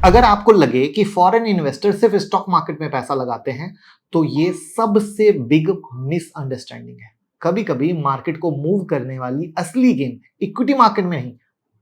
अगर आपको लगे कि फॉरेन इन्वेस्टर सिर्फ स्टॉक मार्केट में पैसा लगाते हैं तो ये सबसे बिग मिसअंडरस्टैंडिंग है। कभी कभी मार्केट को मूव करने वाली असली गेम इक्विटी मार्केट में नहीं,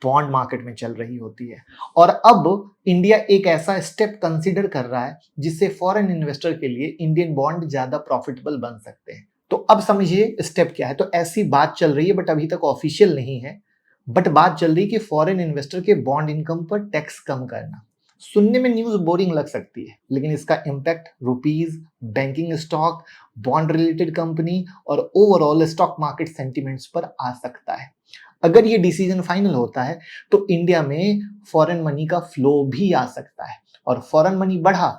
बॉन्ड मार्केट में चल रही होती है। और अब इंडिया एक ऐसा स्टेप कंसीडर कर रहा है जिससे फॉरेन इन्वेस्टर के लिए इंडियन बॉन्ड ज्यादा प्रॉफिटेबल बन सकते हैं। तो अब समझिए स्टेप क्या है। तो ऐसी बात चल रही है बट अभी तक ऑफिशियल नहीं है, बट बात चल रही है कि फॉरेन इन्वेस्टर के बॉन्ड इनकम पर टैक्स कम करना। सुनने में न्यूज बोरिंग लग सकती है, लेकिन इसका impact rupees, banking stock, bond related company और ओवरऑल स्टॉक मार्केट सेंटिमेंट्स पर आ सकता है। अगर ये डिसीजन फाइनल होता है तो इंडिया में फॉरेन मनी का फ्लो भी आ सकता है, और फॉरेन मनी बढ़ा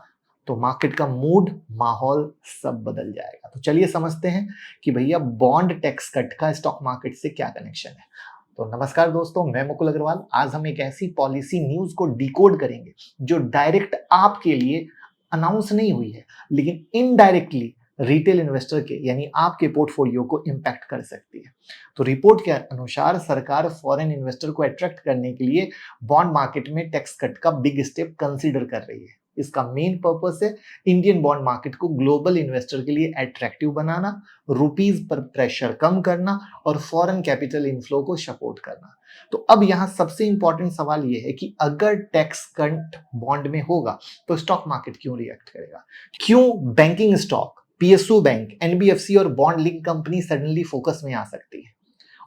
तो मार्केट का मूड, माहौल सब बदल जाएगा। तो चलिए समझते हैं कि भैया बॉन्ड टैक्स कट का स्टॉक मार्केट से क्या कनेक्शन है। तो नमस्कार दोस्तों, मैं मुकुल अग्रवाल। आज हम एक ऐसी पॉलिसी न्यूज को डिकोड करेंगे जो डायरेक्ट आपके लिए अनाउंस नहीं हुई है, लेकिन इनडायरेक्टली रिटेल इन्वेस्टर के यानी आपके पोर्टफोलियो को इंपैक्ट कर सकती है। तो रिपोर्ट के अनुसार सरकार फॉरेन इन्वेस्टर को अट्रैक्ट करने के लिए बॉन्ड मार्केट में टैक्स कट का बिग स्टेप कंसीडर कर रही है। इसका मेन पर्पस है इंडियन बॉन्ड मार्केट को ग्लोबल इन्वेस्टर के लिए अट्रैक्टिव बनाना, रुपीज पर प्रेशर कम करना और फॉरेन कैपिटल इनफ्लो को सपोर्ट करना। तो अब यहाँ सबसे इंपॉर्टेंट सवाल ये है कि अगर टैक्स कट बॉन्ड में होगा तो स्टॉक मार्केट क्यों रिएक्ट करेगा? क्यों banking stock, PSU bank, NBFC और bond link company suddenly focus में आ सकती है?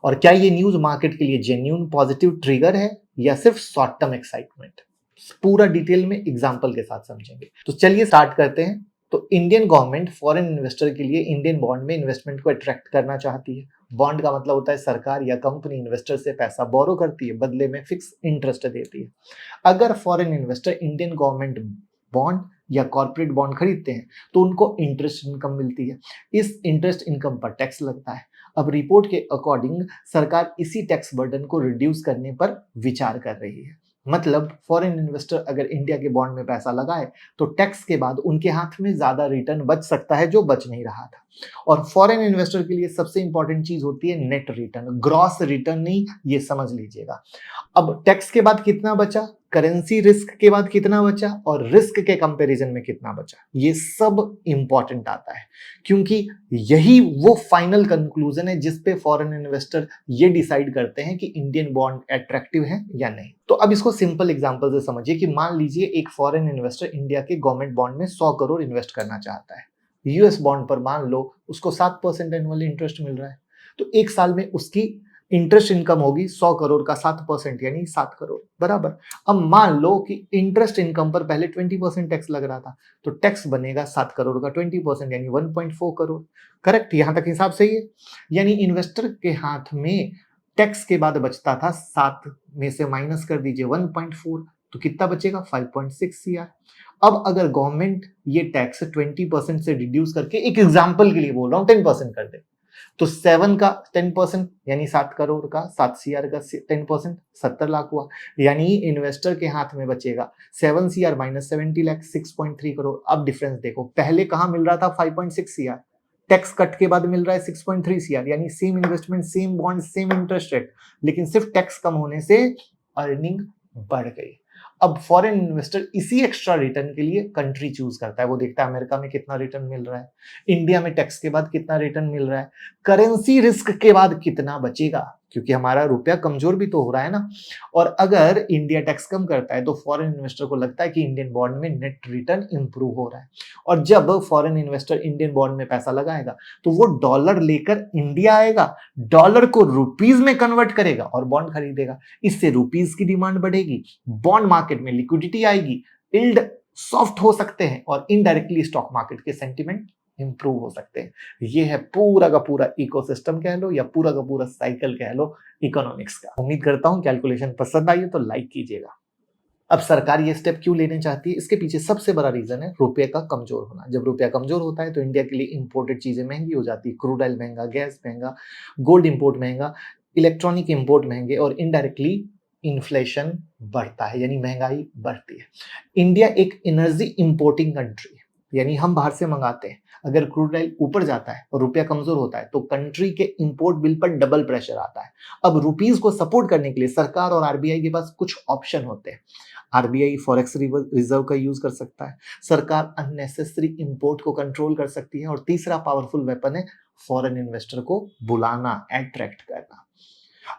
और क्या ये न्यूज मार्केट के लिए जेन्युइन पॉजिटिव ट्रिगर है या सिर्फ शॉर्ट टर्म एक्साइटमेंट? पूरा डिटेल में एग्जांपल के साथ समझेंगे। तो चलिए स्टार्ट करते हैं। तो इंडियन गवर्नमेंट फॉरेन इन्वेस्टर के लिए इंडियन बॉन्ड में इन्वेस्टमेंट को अट्रैक्ट करना चाहती है। बॉन्ड का मतलब होता है सरकार या कंपनी इन्वेस्टर से पैसा बोरो करती है, बदले में फिक्स इंटरेस्ट देती है। अगर foreign investor Indian government bond या कॉर्पोरेट बॉन्ड खरीदते हैं तो उनको इंटरेस्ट इनकम मिलती है। इस इंटरेस्ट इनकम पर टैक्स लगता है। अब रिपोर्ट के अकॉर्डिंग सरकार इसी टैक्स बर्डन को रिड्यूस करने पर विचार कर रही है। मतलब फॉरेन इन्वेस्टर अगर इंडिया के बॉन्ड में पैसा लगाए तो टैक्स के बाद उनके हाथ में ज्यादा रिटर्न बच सकता है जो बच नहीं रहा था। और फॉरेन इन्वेस्टर के लिए सबसे इंपॉर्टेंट चीज होती है नेट रिटर्न, ग्रॉस रिटर्न नहीं, ये समझ लीजिएगा। अब टैक्स के बाद कितना बचा, करेंसी रिस्क के बाद कितना बचा और रिस्क के कंपैरिजन में कितना बचा, ये सब इंपॉर्टेंट आता है, क्योंकि यही वो फाइनल कंक्लूजन है जिस पे फॉरेन इन्वेस्टर ये डिसाइड करते हैं कि इंडियन बॉन्ड अट्रैक्टिव है या नहीं। तो अब इसको सिंपल एग्जांपल से समझिए कि मान लीजिए एक फॉरेन इन्वेस्टर इंडिया के गवर्नमेंट बॉन्ड में 100 करोड़ इन्वेस्ट करना चाहता है। यूएस बॉन्ड पर मान लो उसको 7% एनुअल इंटरेस्ट मिल रहा है, तो एक साल में उसकी इंटरेस्ट इनकम होगी 100 करोड़ का 7% यानी 7 करोड़ बराबर। अब मान लो कि इंटरेस्ट इनकम पर पहले 20% टैक्स लग रहा था, तो टैक्स बनेगा 7 करोड़ का 20% यानी 1.4 करोड़। करेक्ट, यहां तक हिसाब सही है। यानी इन्वेस्टर के हाथ में टैक्स के बाद बचता था 7 में से माइनस कर दीजिए 1.4, तो कितना बचेगा 5.6 सीआर। अब अगर गवर्नमेंट ये टैक्स 20% से रिड्यूस करके, एक एग्जांपल के लिए बोल रहा हूं, 10% कर दे, तो 7 का 10% यानी 7 करोड़ का 7 सीआर का 10% 70 लाख हुआ। यानी इन्वेस्टर के हाथ में बचेगा 7 सीआर माइनस 70 लाख 6.3 करोड़। अब डिफरेंस देखो, पहले कहां मिल रहा था 5.6 सीआर, टैक्स कट के बाद मिल रहा है 6.3 सीआर, यानी same investment, same bond, same interest rate, लेकिन सिर्फ टैक्स कम होने से अर्निंग बढ़ गई। अब फॉरेन इन्वेस्टर इसी एक्स्ट्रा रिटर्न के लिए कंट्री चूज करता है। वो देखता है अमेरिका में कितना रिटर्न मिल रहा है, इंडिया में टैक्स के बाद कितना रिटर्न मिल रहा है, करेंसी रिस्क के बाद कितना बचेगा, क्योंकि हमारा रुपया कमजोर भी तो हो रहा है ना। और अगर इंडिया टैक्स कम करता है तो फॉरेन इन्वेस्टर को लगता है कि इंडियन बॉन्ड में नेट रिटर्न इंप्रूव हो रहा है। और जब फॉरेन इन्वेस्टर इंडियन बॉन्ड में पैसा लगाएगा तो वो डॉलर लेकर इंडिया आएगा, डॉलर को रुपीज में कन्वर्ट करेगा और बॉन्ड खरीदेगा। इससे रुपीज की डिमांड बढ़ेगी, बॉन्ड मार्केट में लिक्विडिटी आएगी, यील्ड सॉफ्ट हो सकते हैं और इनडायरेक्टली स्टॉक मार्केट के सेंटिमेंट इंप्रूव हो सकते हैं। ये है पूरा का पूरा इकोसिस्टम कह लो या पूरा का पूरा साइकिल कह लो इकोनॉमिक्स का। उम्मीद करता हूं कैलकुलेशन पसंद आई है तो लाइक कीजिएगा। अब सरकार ये स्टेप क्यों लेने चाहती है, इसके पीछे सबसे बड़ा रीजन है रुपये का कमजोर होना। जब रुपया कमजोर होता है तो इंडिया के लिए इंपोर्टेड चीजें महंगी हो जाती है, क्रूड ऑयल महंगा, गैस महंगा, गोल्ड इंपोर्ट महंगा, इलेक्ट्रॉनिक इंपोर्ट महंगे और इनडायरेक्टली इन्फ्लेशन बढ़ता है यानी महंगाई बढ़ती है। इंडिया एक एनर्जी इंपोर्टिंग कंट्री है, यानी हम बाहर से मंगाते हैं। अगर क्रूड ऑयल ऊपर जाता है और रुपया कमजोर होता है तो कंट्री के इंपोर्ट बिल पर डबल प्रेशर आता है। अब रुपीज को सपोर्ट करने के लिए सरकार और आरबीआई के पास कुछ ऑप्शन होते हैं। आरबीआई फॉरेक्स रिजर्व का यूज कर सकता है, सरकार अननेसेसरी इंपोर्ट को कंट्रोल कर सकती है, और तीसरा पावरफुल वेपन है फॉरेन इन्वेस्टर को बुलाना, अट्रैक्ट करना।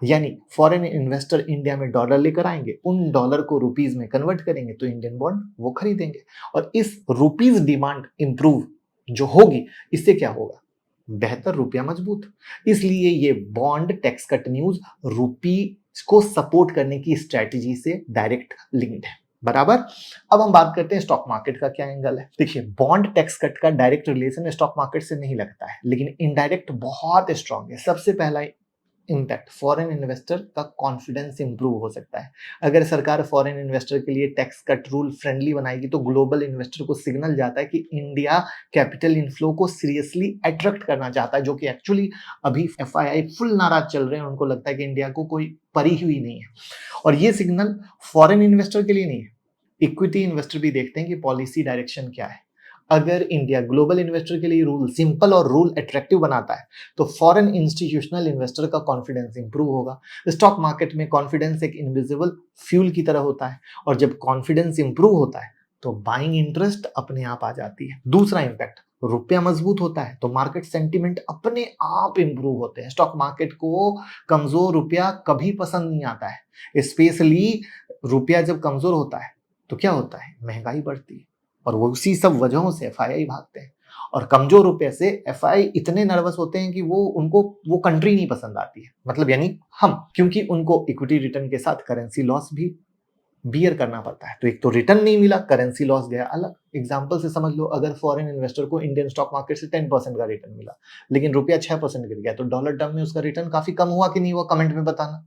यानी फॉरेन इन्वेस्टर इंडिया में डॉलर लेकर आएंगे, उन डॉलर को रुपीज में कन्वर्ट करेंगे तो इंडियन बॉन्ड वो खरीदेंगे, और इस रुपीज डिमांड इंप्रूव जो होगी, इससे क्या होगा, बेहतर रुपया मजबूत। इसलिए ये बॉन्ड टैक्स कट न्यूज रुपी को सपोर्ट करने की स्ट्रेटजी से डायरेक्ट लिंक्ड है, बराबर। अब हम बात करते हैं स्टॉक मार्केट का क्या एंगल है। देखिए, बॉन्ड टैक्स कट का डायरेक्ट रिलेशन स्टॉक मार्केट से नहीं लगता है, लेकिन इनडायरेक्ट बहुत स्ट्रांग है। सबसे पहला इम्पैक्ट, फॉरेन इन्वेस्टर का कॉन्फिडेंस इंप्रूव हो सकता है। अगर सरकार फॉरेन इन्वेस्टर के लिए टैक्स कट रूल फ्रेंडली बनाएगी तो ग्लोबल इन्वेस्टर को सिग्नल जाता है कि इंडिया कैपिटल इनफ्लो को सीरियसली अट्रैक्ट करना चाहता है, जो कि एक्चुअली अभी एफआईआई फुल नाराज चल रहे हैं, उनको लगता है कि इंडिया को कोई परी हुई नहीं है। और ये सिग्नल फॉरेन इन्वेस्टर के लिए नहीं है, इक्विटी इन्वेस्टर भी देखते हैं कि पॉलिसी डायरेक्शन क्या है। अगर इंडिया ग्लोबल इन्वेस्टर के लिए रूल सिंपल और रूल अट्रैक्टिव बनाता है तो फॉरेन इंस्टीट्यूशनल इन्वेस्टर का कॉन्फिडेंस इंप्रूव होगा। स्टॉक मार्केट में कॉन्फिडेंस एक इनविजिबल फ्यूल की तरह होता है, और जब कॉन्फिडेंस इंप्रूव होता है तो बाइंग इंटरेस्ट अपने आप आ जाती है। दूसरा इंपैक्ट, रुपया मजबूत होता है तो मार्केट सेंटिमेंट अपने आप इंप्रूव होते हैं। स्टॉक मार्केट को कमजोर रुपया कभी पसंद नहीं आता है, स्पेशली रुपया जब कमजोर होता है तो क्या होता है, महंगाई बढ़ती है, और वो उसी सब वजहों से एफआईआई भागते हैं। और कमजोर रुपये से एफआईआई इतने नर्वस होते हैं कि उनको वो कंट्री नहीं पसंद आती है, मतलब यानी हम, क्योंकि उनको इक्विटी रिटर्न के साथ करेंसी लॉस भी बियर करना पड़ता है। तो एक तो रिटर्न नहीं मिला, करेंसी लॉस गया अलग। एग्जांपल से समझ लो, अगर फॉरेन इन्वेस्टर को इंडियन स्टॉक मार्केट से 10% का रिटर्न मिला, लेकिन रुपया 6% गिर गया, तो डॉलर टर्म में उसका रिटर्न काफी कम हुआ कि नहीं हुआ, कमेंट में बताना।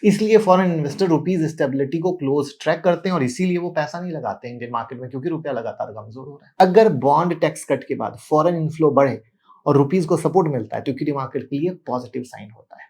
इसलिए फॉरेन इन्वेस्टर रुपीज स्टेबिलिटी को क्लोज ट्रैक करते हैं, और इसीलिए वो पैसा नहीं लगाते इंडियन मार्केट में, क्योंकि रुपया लगातार कमजोर हो रहा है। अगर बॉन्ड टैक्स कट के बाद फॉरेन इनफ्लो बढ़े और रुपीज को सपोर्ट मिलता है तो इक्विटी मार्केट के लिए पॉजिटिव साइन होता है।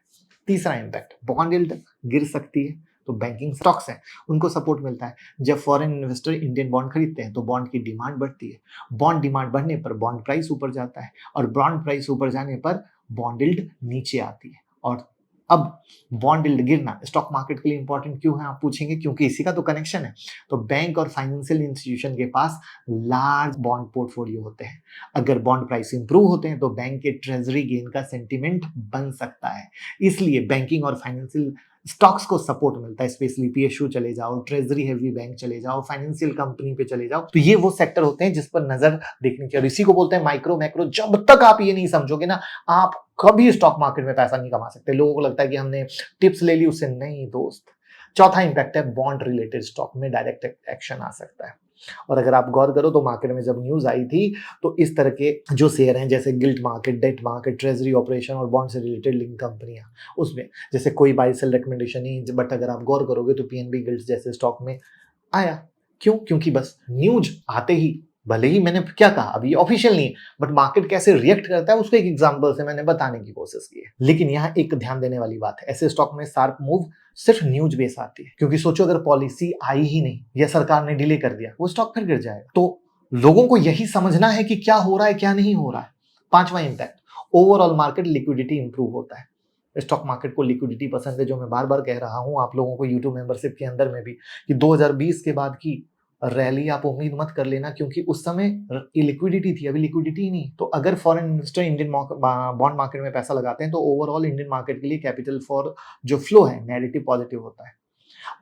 तीसरा इंपैक्ट, बॉन्ड यील्ड गिर सकती है तो बैंकिंग स्टॉक्स हैं उनको सपोर्ट मिलता है। जब फॉरेन इन्वेस्टर इंडियन बॉन्ड खरीदते हैं तो बॉन्ड की डिमांड बढ़ती है, बॉन्ड डिमांड बढ़ने पर बॉन्ड प्राइस ऊपर जाता है, और बॉन्ड प्राइस ऊपर जाने पर बॉन्ड यील्ड नीचे आती है। और अब बॉन्ड यील्ड गिरना स्टॉक मार्केट के लिए इंपॉर्टेंट क्यों है, आप पूछेंगे, क्योंकि इसी का तो कनेक्शन है। तो बैंक और फाइनेंशियल इंस्टीट्यूशन के पास लार्ज बॉन्ड पोर्टफोलियो होते हैं। अगर बॉन्ड प्राइस इंप्रूव होते हैं तो बैंक के ट्रेजरी गेन का सेंटीमेंट बन सकता है। इसलिए बैंकिंग और फाइनेंशियल स्टॉक्स को सपोर्ट मिलता है, स्पेशली पीएसयू चले जाओ, ट्रेजरी हेवी बैंक चले जाओ, फाइनेंशियल कंपनी पे चले जाओ। तो ये वो सेक्टर होते हैं जिस पर नजर देखनी चाहिए, और इसी को बोलते हैं माइक्रो मैक्रो। जब तक आप ये नहीं समझोगे ना, आप कभी स्टॉक मार्केट में पैसा नहीं कमा सकते। लोगों को लगता है कि हमने टिप्स ले ली उससे, नहीं दोस्त। चौथा इंपैक्ट है, बॉन्ड रिलेटेड स्टॉक में डायरेक्ट एक्शन आ सकता है। और अगर आप गौर करो तो मार्केट में जब न्यूज आई थी तो इस तरह के जो शेयर हैं, जैसे guilt market, debt market, treasury operation और बॉन्ड से रिलेटेड लिंक कंपनियां, उसमें जैसे कोई बाय सेल रिकमेंडेशन नहीं, बट अगर आप गौर करोगे तो पीएनबी गिल्ट जैसे स्टॉक में आया। क्यों? क्योंकि बस न्यूज आते ही, भले ही मैंने क्या कहा अभी ऑफिशियल नहीं है, बट मार्केट कैसे रिएक्ट करता है उसको एक एग्जांपल से मैंने बताने की कोशिश की है। लेकिन यहाँ एक ध्यान देने वाली बात है, ऐसे स्टॉक में शार्प मूव सिर्फ न्यूज बेस आती है, क्योंकि सोचो अगर पॉलिसी आई ही नहीं या सरकार ने डिले कर दिया, वो स्टॉक फिर गिर जाएगा। तो लोगों को यही समझना है कि क्या हो रहा है क्या नहीं हो रहा है। पांचवा impact, overall market liquidity improve होता है। स्टॉक मार्केट को लिक्विडिटी पसंद है, जो मैं बार बार कह रहा हूं आप लोगों को यूट्यूब मेंबरशिप के अंदर में भी, कि 2020 के बाद की रैली आप उम्मीद मत कर लेना, क्योंकि उस समय लिक्विडिटी थी, अभी लिक्विडिटी नहीं। तो अगर foreign investor Indian bond market में पैसा लगाते हैं तो ओवरऑल इंडियन मार्केट के लिए कैपिटल फॉर जो फ्लो है नैरेटिव पॉजिटिव होता है।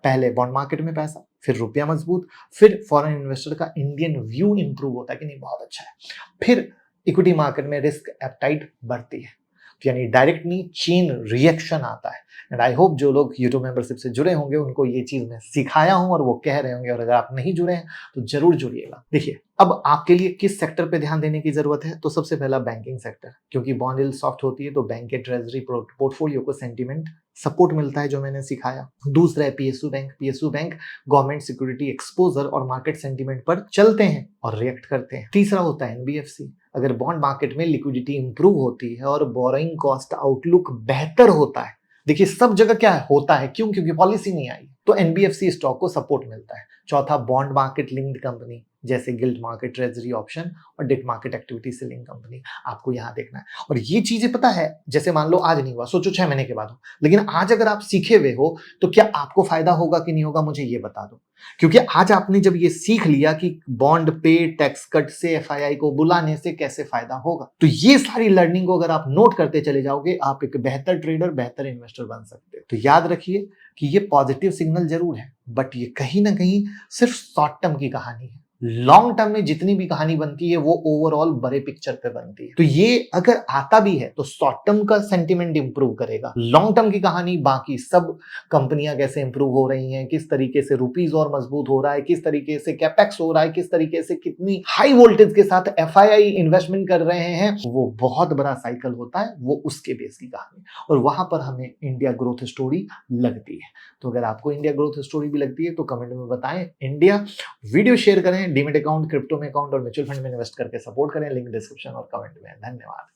पहले बॉन्ड मार्केट में पैसा, फिर रुपया मजबूत, फिर फॉरेन इन्वेस्टर का इंडियन व्यू इंप्रूव होता है कि नहीं बहुत अच्छा है, फिर इक्विटी मार्केट में रिस्क एपेटाइट बढ़ती है। यानी डायरेक्ट नहीं, चेन रिएक्शन आता है। एंड आई होप जो लोग यूट्यूब मेंबरशिप से जुड़े होंगे उनको ये चीज मैं सिखाया हूं और वो कह रहे होंगे, और अगर आप नहीं जुड़े हैं तो जरूर जुड़िएगा। देखिए, अब आपके लिए किस सेक्टर पे ध्यान देने की जरूरत है, तो सबसे पहला बैंकिंग सेक्टर, क्योंकि बॉन्ड यील्ड सॉफ्ट होती है तो बैंक के ट्रेजरी पोर्टफोलियो को सेंटीमेंट सपोर्ट मिलता है, जो मैंने सिखाया। दूसरा है PSU bank. PSU bank government security exposure और मार्केट सेंटीमेंट पर चलते हैं और रिएक्ट करते हैं। तीसरा होता है एनबीएफसी। अगर बॉन्ड मार्केट में लिक्विडिटी इंप्रूव होती है और बोरोइंग कॉस्ट आउटलुक बेहतर होता है, देखिए सब जगह क्या होता है, क्यों? क्योंकि पॉलिसी नहीं आई। तो एनबीएफसी स्टॉक को सपोर्ट मिलता है। चौथा, बॉन्ड मार्केट लिंक्ड कंपनी जैसे गिल्ड मार्केट, ट्रेजरी ऑप्शन और डेट मार्केट एक्टिविटी से लिंक कंपनी, आपको यहां देखना है। और ये चीजें पता है, जैसे मान लो आज नहीं हुआ, सोचो 6 महीने के बाद हो, लेकिन आज अगर आप सीखे हुए हो तो क्या आपको फायदा होगा कि नहीं होगा, मुझे ये बता दो। क्योंकि आज आपने जब ये सीख लिया कि बॉन्ड पे टैक्स कट से एफआईआई को बुलाने से कैसे फायदा होगा, तो ये सारी लर्निंग को अगर आप नोट करते चले जाओगे, आप एक बेहतर ट्रेडर, बेहतर इन्वेस्टर बन सकते हो। तो याद रखिए कि ये पॉजिटिव सिग्नल जरूर है, बट ये कहीं ना कहीं सिर्फ शॉर्ट टर्म की कहानी है। लॉन्ग टर्म में जितनी भी कहानी बनती है वो ओवरऑल बड़े पिक्चर पे बनती है। तो ये अगर आता भी है तो शॉर्ट टर्म का सेंटिमेंट इंप्रूव करेगा, लॉन्ग टर्म की कहानी बाकी सब कंपनियां कैसे इंप्रूव हो रही हैं, किस तरीके से रुपीज और मजबूत हो रहा है, किस तरीके से कैपेक्स हो रहा है, किस तरीके से कितनी हाई वोल्टेज के साथ एफआईआई इन्वेस्टमेंट कर रहे हैं, वो बहुत बड़ा साइकिल होता है, वो उसके बेस की कहानी। और वहां पर हमें इंडिया ग्रोथ स्टोरी लगती है। तो अगर आपको इंडिया ग्रोथ स्टोरी भी लगती है तो कमेंट में बताएं इंडिया। वीडियो शेयर करें, डीमेट अकाउंट, क्रिप्टो में अकाउंट और म्यूचुअल फंड में इन्वेस्ट करके सपोर्ट करें। लिंक डिस्क्रिप्शन और कमेंट में। धन्यवाद।